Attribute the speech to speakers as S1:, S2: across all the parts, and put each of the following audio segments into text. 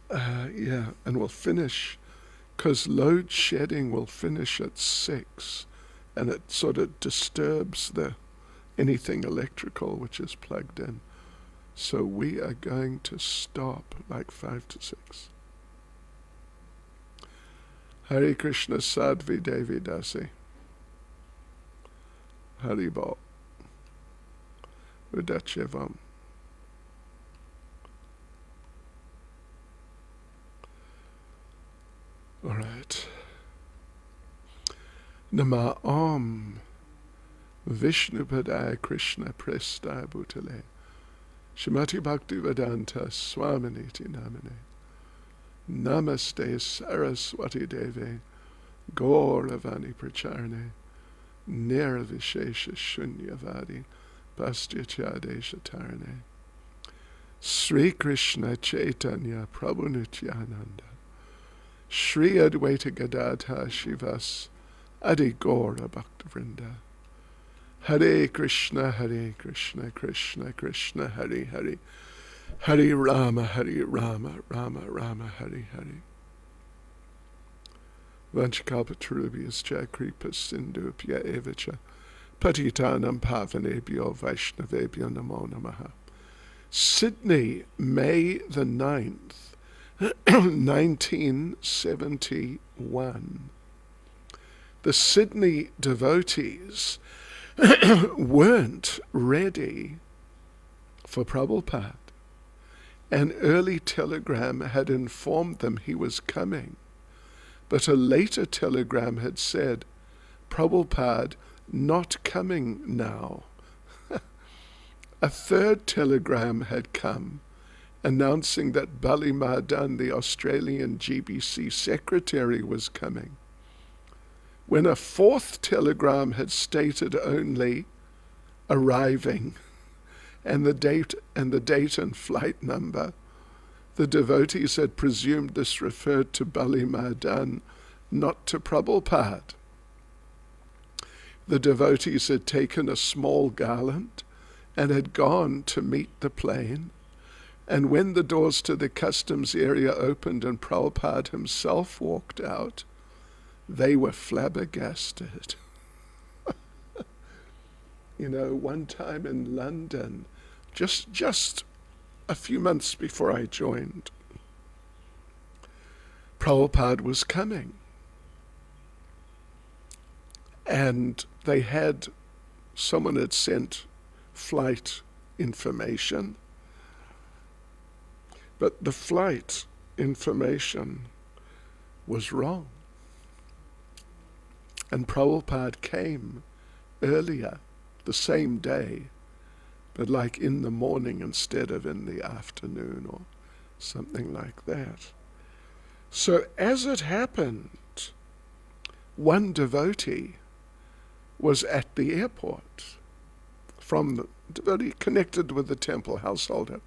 S1: and we'll finish, because load shedding will finish at 6, and it sort of disturbs anything electrical which is plugged in. So we are going to stop like 5 to 6. Hare Krishna Sadhvi Devi Dasi. Haribol. Udachevam. All right. Nama Om Vishnupadaya Krishna Prestaya Bhutale Shrimati Bhakti Vedanta Swaminiti Namane Namaste Saraswati Deve Gauravani Pracharne Nirvishesha Shunyavadi Pastyachadesha Tarane Sri Krishna Chaitanya Prabhu Nityananda Shri Advaita Gadadha Shivas Adi Gaura Bhaktavrinda Hare Krishna Krishna Krishna Hare Hare Hare Rama Rama Rama Hare Hare Vanchakalpatarubhyas cha kripa sindhubhya evacha patitanam pavanebhyo vaishnavebhyo namo namaha. Sydney, May the 9th, 1971. The Sydney devotees weren't ready for Prabhupada. An early telegram had informed them he was coming, but a later telegram had said, Prabhupada not coming now. A third telegram had come, announcing that Bali Madan, the Australian GBC secretary, was coming. When a fourth telegram had stated only arriving, and the date and flight number, the devotees had presumed this referred to Bali Madan, not to Prabhupada. The devotees had taken a small garland and had gone to meet the plane, and when the doors to the customs area opened and Prabhupada himself walked out, they were flabbergasted. One time in London, just a few months before I joined, Prabhupada was coming. And someone had sent flight information, but the flight information was wrong. And Prabhupada came earlier, the same day, but like in the morning instead of in the afternoon or something like that. So as it happened, one devotee was at the airport, from the devotee connected with the temple householder,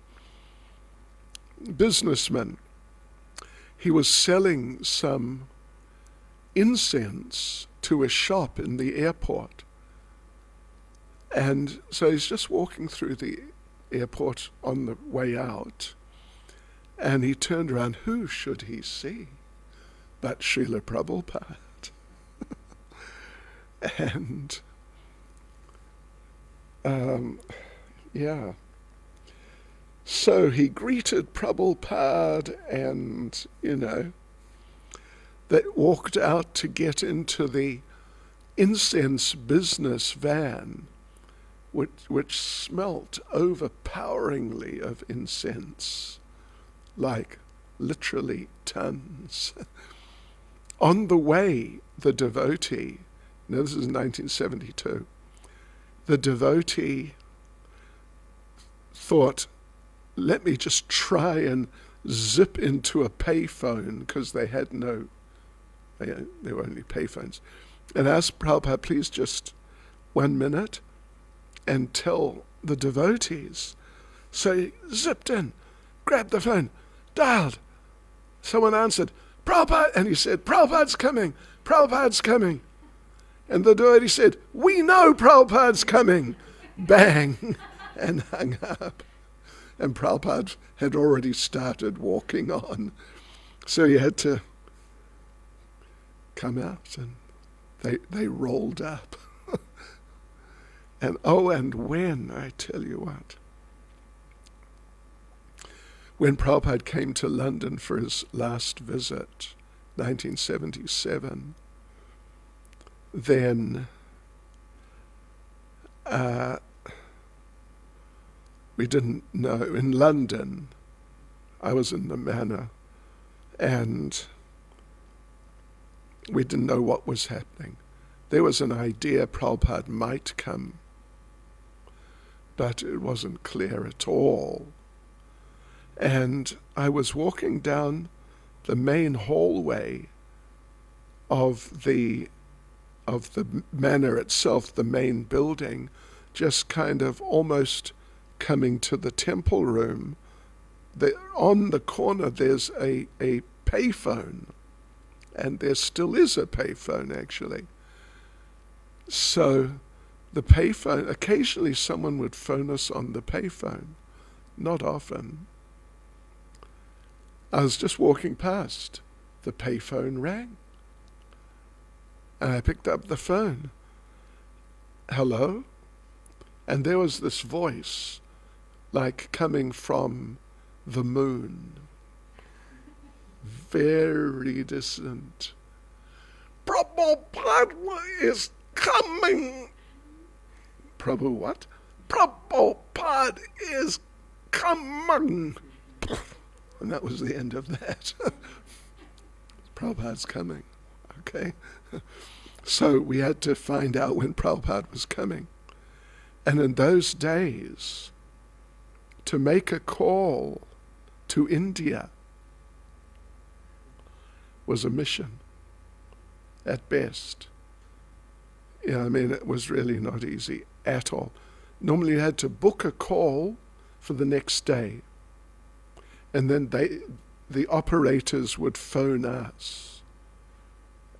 S1: businessman. He was selling some incense to a shop in the airport. And so he's just walking through the airport on the way out, and he turned around. Who should he see but Srila Prabhupada? And so he greeted Prabhupada and, they walked out to get into the incense business van, which smelt overpoweringly of incense, like literally tons. On the way, the devotee, this is 1972, the devotee thought, let me just try and zip into a payphone, because they had they were only payphones, and asked Prabhupada, please just 1 minute, and tell the devotees. So he zipped in, grabbed the phone, dialed. Someone answered, Prabhupada, and he said, Prabhupada's coming, Prabhupada's coming. And the devotee said, we know Prabhupada's coming. Bang, and hung up. And Prabhupada had already started walking on. So he had to come out, and they rolled up. And when, I tell you what, when Prabhupada came to London for his last visit, 1977, then we didn't know. In London, I was in the manor, and we didn't know what was happening. There was an idea Prabhupada might come, but it wasn't clear at all. And I was walking down the main hallway of the manor itself, the main building, just kind of almost coming to the temple room. On the corner there's a payphone, and there still is a payphone actually. So the payphone, occasionally someone would phone us on the payphone, not often. I was just walking past, the payphone rang, and I picked up the phone. Hello? And there was this voice, like coming from the moon, very distant. Prabhupada is coming. Prabhu what? Prabhupada is coming. And that was the end of that. Prabhupada's coming. Okay? So we had to find out when Prabhupada was coming. And in those days, to make a call to India was a mission, at best. Yeah, I mean, it was really not easy at all. Normally you had to book a call for the next day, and then the operators would phone us,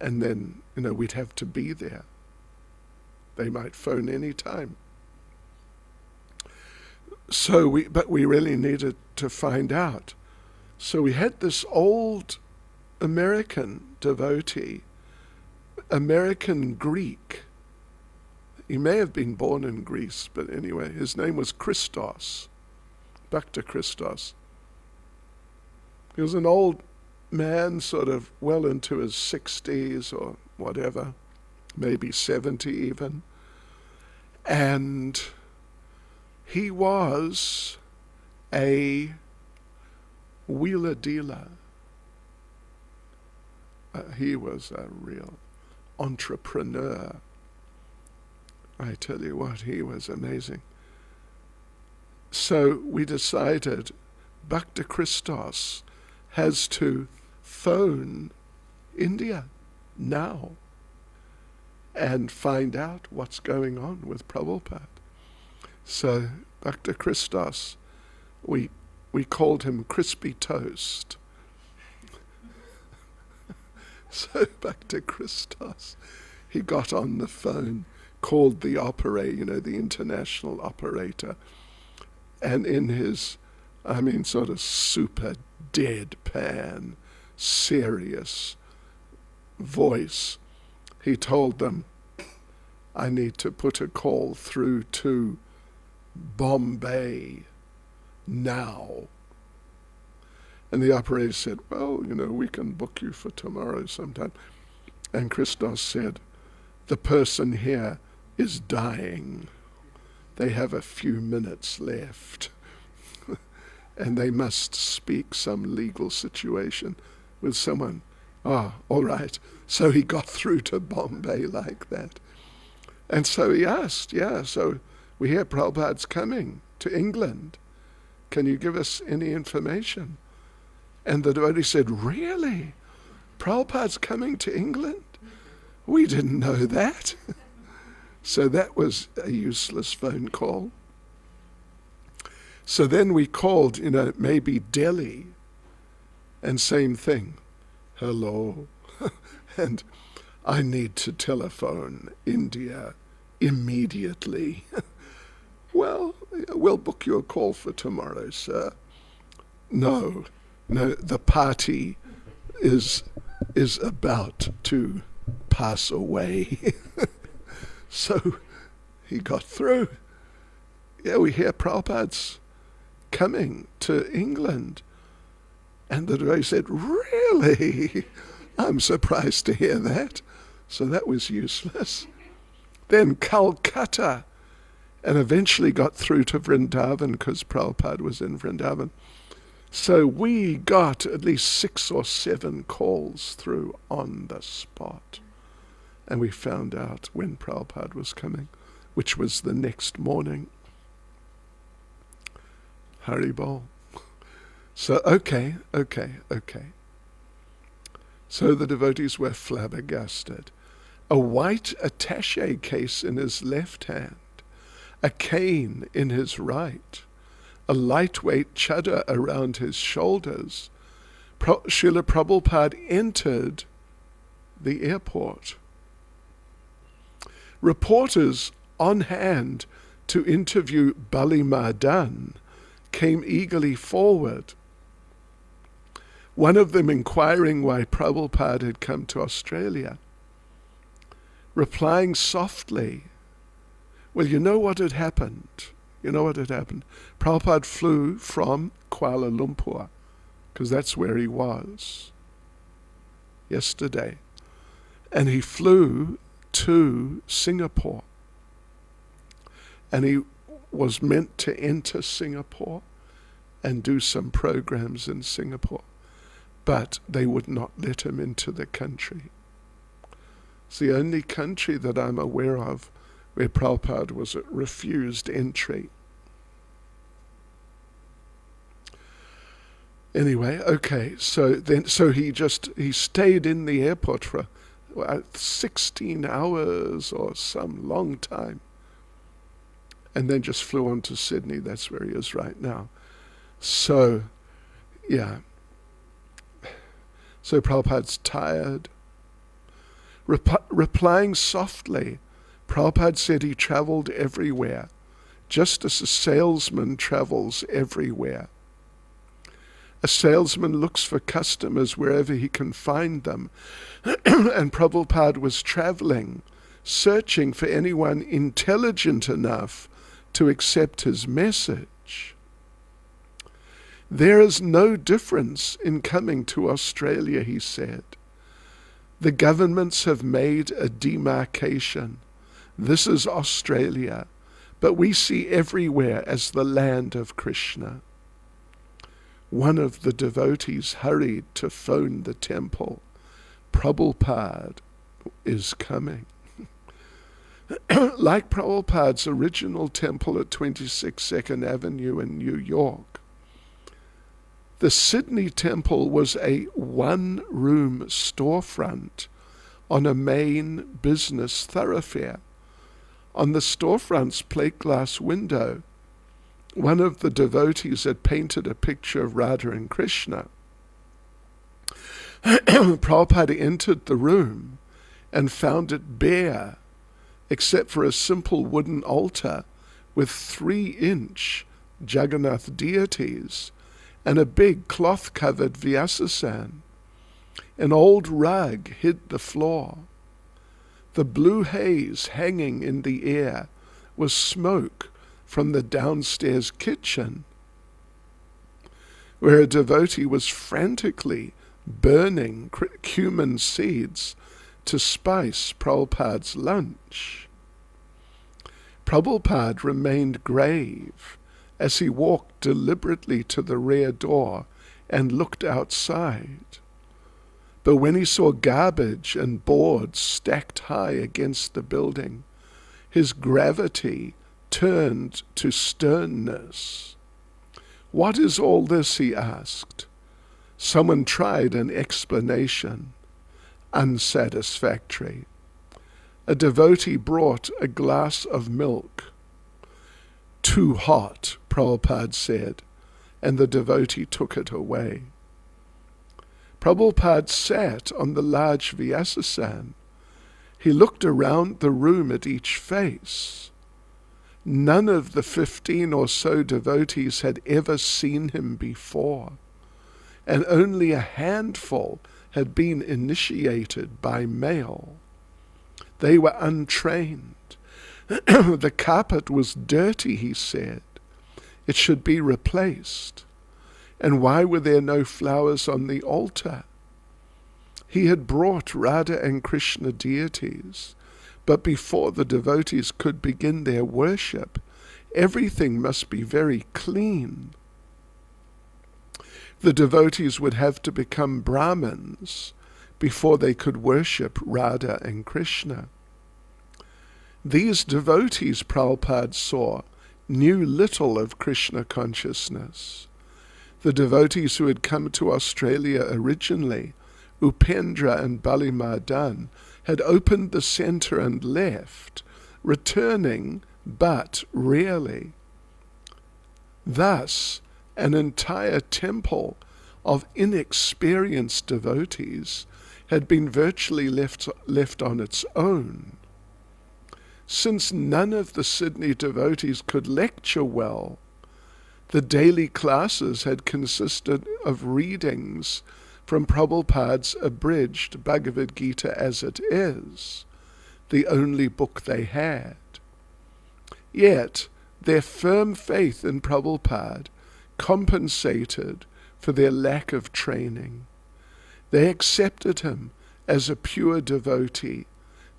S1: and then, we'd have to be there. They might phone any time. But we really needed to find out. So we had this old American devotee, American Greek. He may have been born in Greece, but anyway, his name was Christos, Bhakti Christos. He was an old man, sort of well into his 60s or whatever, maybe 70 even. And he was a wheeler dealer. He was a real entrepreneur. I tell you what, he was amazing. So we decided Bhakti Christos has to phone India now and find out what's going on with Prabhupada. So Bhakti Christos, we called him Crispy Toast. So Bhakti Christos, he got on the phone, called the operator, the international operator, and in his, sort of super deadpan, serious voice, he told them, I need to put a call through to Bombay now. And the operator said, well, we can book you for tomorrow sometime. And Christos said, the person here is dying. They have a few minutes left. And they must speak some legal situation with someone. All right. So he got through to Bombay like that. And so he asked, so we hear Prabhupada's coming to England. Can you give us any information? And the devotee said, really? Prabhupada's coming to England? We didn't know that. So that was a useless phone call. So then we called, maybe Delhi, and same thing. Hello. And I need to telephone India immediately. Well, We'll book you a call for tomorrow, sir. No, the party is about to pass away. So he got through. Yeah, we hear Prabhupada's coming to England. And the devotee said, really? I'm surprised to hear that. So that was useless. Then Calcutta, and eventually got through to Vrindavan because Prabhupada was in Vrindavan. So we got at least 6 or 7 calls through on the spot. And we found out when Prabhupada was coming, which was the next morning. Haribol. So, okay. So the devotees were flabbergasted. A white attaché case in his left hand, a cane in his right, a lightweight chadar around his shoulders. Srila Prabhupada entered the airport. Reporters on hand to interview Bali Madan came eagerly forward. One of them inquiring why Prabhupada had come to Australia, replying softly, well, you know what had happened. Prabhupada flew from Kuala Lumpur, because that's where he was yesterday. And he flew to Singapore. And he was meant to enter Singapore and do some programs in Singapore. But they would not let him into the country. It's the only country that I'm aware of where Prabhupada was refused entry. Anyway, okay, so he stayed in the airport for 16 hours or some long time, and then just flew on to Sydney. That's where he is right now. So, yeah. So Prabhupada's tired. Replying softly, Prabhupada said he traveled everywhere, just as a salesman travels everywhere. A salesman looks for customers wherever he can find them. And Prabhupada was traveling, searching for anyone intelligent enough to accept his message. There is no difference in coming to Australia, he said. The governments have made a demarcation. This is Australia, but we see everywhere as the land of Krishna. One of the devotees hurried to phone the temple. Prabhupada is coming. Like Prabhupada's original temple at 26 2nd Avenue in New York, the Sydney temple was a one-room storefront on a main business thoroughfare. On the storefront's plate glass window, one of the devotees had painted a picture of Radha and Krishna. Prabhupada entered the room and found it bare, except for a simple wooden altar with 3-inch Jagannath deities and a big cloth-covered Vyasasan. An old rug hid the floor. The blue haze hanging in the air was smoke from the downstairs kitchen, where a devotee was frantically burning cumin seeds to spice Prabhupada's lunch. Prabhupada remained grave as he walked deliberately to the rear door and looked outside. But when he saw garbage and boards stacked high against the building, his gravity turned to sternness. What is all this, he asked. Someone tried an explanation. Unsatisfactory. A devotee brought a glass of milk. Too hot, Prabhupada said, and the devotee took it away. Prabhupada sat on the large Vyasasan. He looked around the room at each face. None of the 15 or so devotees had ever seen him before, and only a handful had been initiated by mail. They were untrained. The carpet was dirty, he said. It should be replaced. And why were there no flowers on the altar? He had brought Radha and Krishna deities, but before the devotees could begin their worship, everything must be very clean. The devotees would have to become Brahmins before they could worship Radha and Krishna. These devotees, Prabhupada saw, knew little of Krishna consciousness. The devotees who had come to Australia originally, Upendra and Balimadan, had opened the center and left, returning but rarely. Thus, an entire temple of inexperienced devotees had been virtually left on its own. Since none of the Sydney devotees could lecture well, the daily classes had consisted of readings from Prabhupada's abridged Bhagavad Gita as it is, the only book they had. Yet their firm faith in Prabhupada compensated for their lack of training. They accepted him as a pure devotee,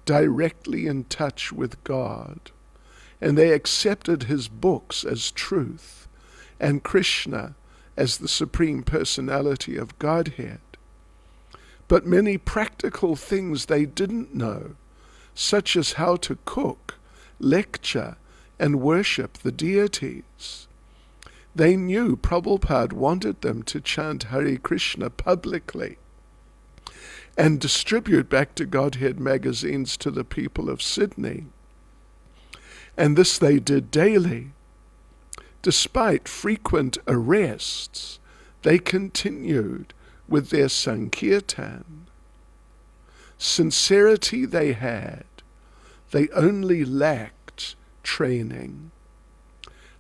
S1: directly in touch with God, and they accepted his books as truth, and Krishna as the Supreme Personality of Godhead. But many practical things they didn't know, such as how to cook, lecture, and worship the deities. They knew Prabhupada wanted them to chant Hare Krishna publicly and distribute Back to Godhead magazines to the people of Sydney. And this they did daily. Despite frequent arrests, they continued with their Sankirtan. Sincerity they had, they only lacked training.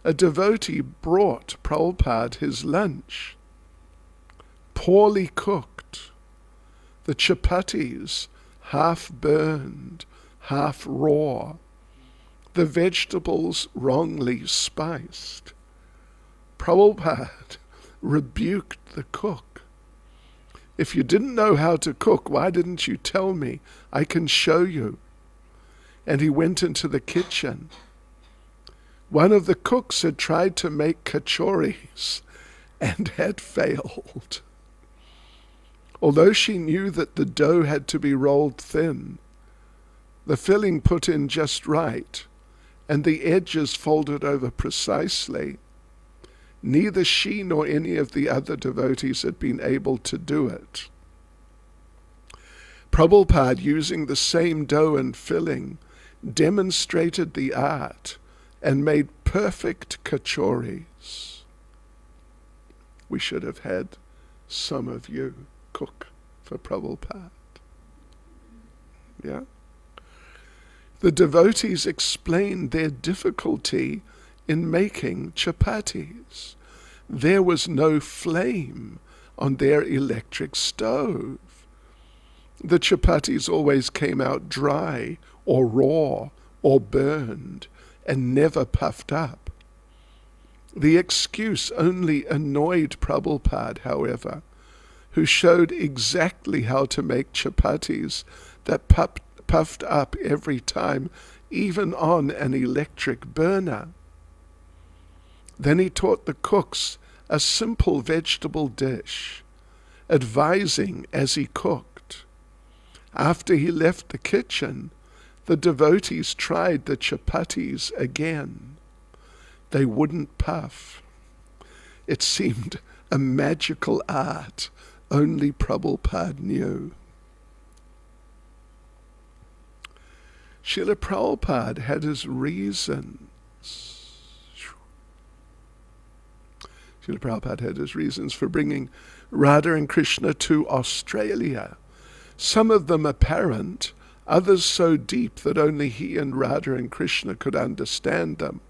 S1: A devotee brought Prabhupada his lunch, poorly cooked, the chapatis half burned, half raw, the vegetables wrongly spiced. Prabhupada rebuked the cook. If you didn't know how to cook, why didn't you tell me? I can show you. And he went into the kitchen. One of the cooks had tried to make kachoris and had failed. Although she knew that the dough had to be rolled thin, the filling put in just right, and the edges folded over precisely, neither she nor any of the other devotees had been able to do it. Prabhupada, using the same dough and filling, demonstrated the art and made perfect kachoris. We should have had some of you cook for Prabhupada. Yeah? The devotees explained their difficulty in making chapatis. There was no flame on their electric stove. The chapatis always came out dry or raw or burned and never puffed up. The excuse only annoyed Prabhupada, however, who showed exactly how to make chapatis that puffed up every time, even on an electric burner. Then he taught the cooks a simple vegetable dish, advising as he cooked. After he left the kitchen, the devotees tried the chapatis again. They wouldn't puff. It seemed a magical art only Prabhupada knew. Srila Prabhupada had his reasons. Srila Prabhupada had his reasons for bringing Radha and Krishna to Australia. Some of them apparent, others so deep that only he and Radha and Krishna could understand them.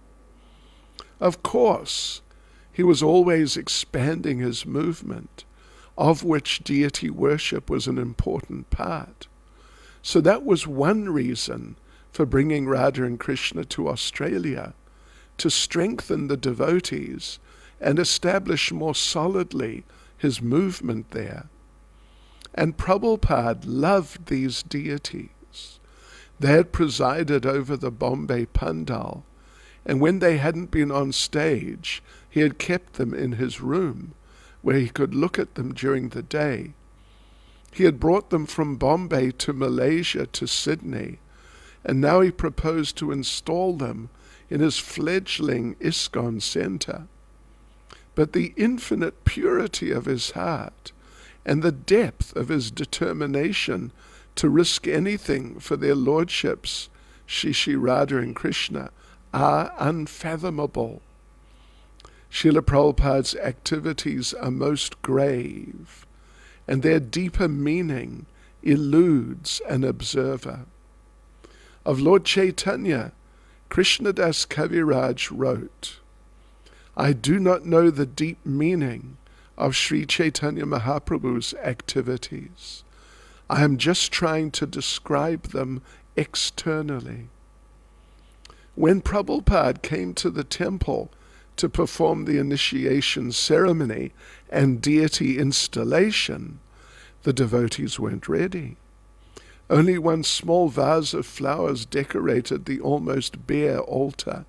S1: Of course, he was always expanding his movement, of which deity worship was an important part. So that was one reason for bringing Radha and Krishna to Australia, to strengthen the devotees and establish more solidly his movement there. And Prabhupada loved these deities. They had presided over the Bombay Pandal, and when they hadn't been on stage, he had kept them in his room, where he could look at them during the day. He had brought them from Bombay to Malaysia to Sydney, and now he proposed to install them in his fledgling ISKCON center. But the infinite purity of his heart and the depth of his determination to risk anything for their lordships, Shri Radha and Krishna, are unfathomable. Srila Prabhupada's activities are most grave, and their deeper meaning eludes an observer. Of Lord Caitanya, Krishnadas Kaviraj wrote, "I do not know the deep meaning of Sri Chaitanya Mahaprabhu's activities. I am just trying to describe them externally." When Prabhupada came to the temple to perform the initiation ceremony and deity installation, the devotees weren't ready. Only one small vase of flowers decorated the almost bare altar,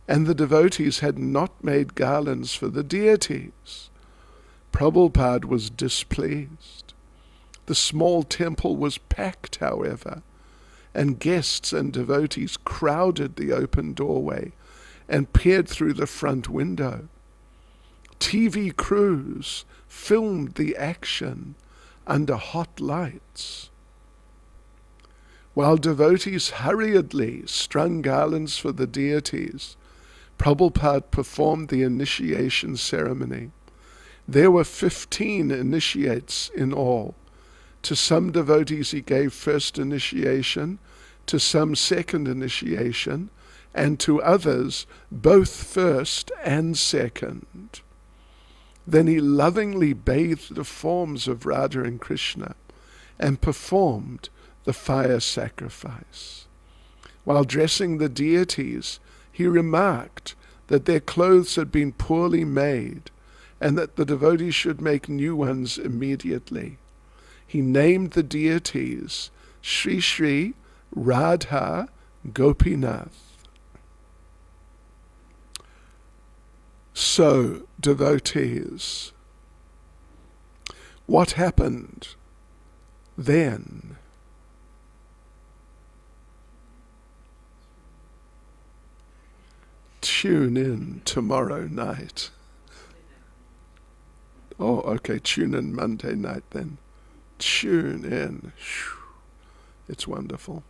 S1: and the devotees had not made garlands for the deities. Prabhupada was displeased. The small temple was packed, however, and guests and devotees crowded the open doorway and peered through the front window. TV crews filmed the action under hot lights. While devotees hurriedly strung garlands for the deities, Prabhupada performed the initiation ceremony. There were 15 initiates in all. To some devotees he gave first initiation, to some second initiation, and to others both first and second. Then he lovingly bathed the forms of Radha and Krishna and performed the fire sacrifice. While dressing the deities, he remarked that their clothes had been poorly made and that the devotees should make new ones immediately. He named the deities Shri Shri Radha Gopinath. So, devotees, what happened then? Tune in tomorrow night. Oh, okay, tune in Monday night then. Tune in. It's wonderful.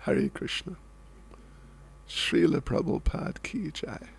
S1: Hare Krishna. Srila Prabhupada ki jai.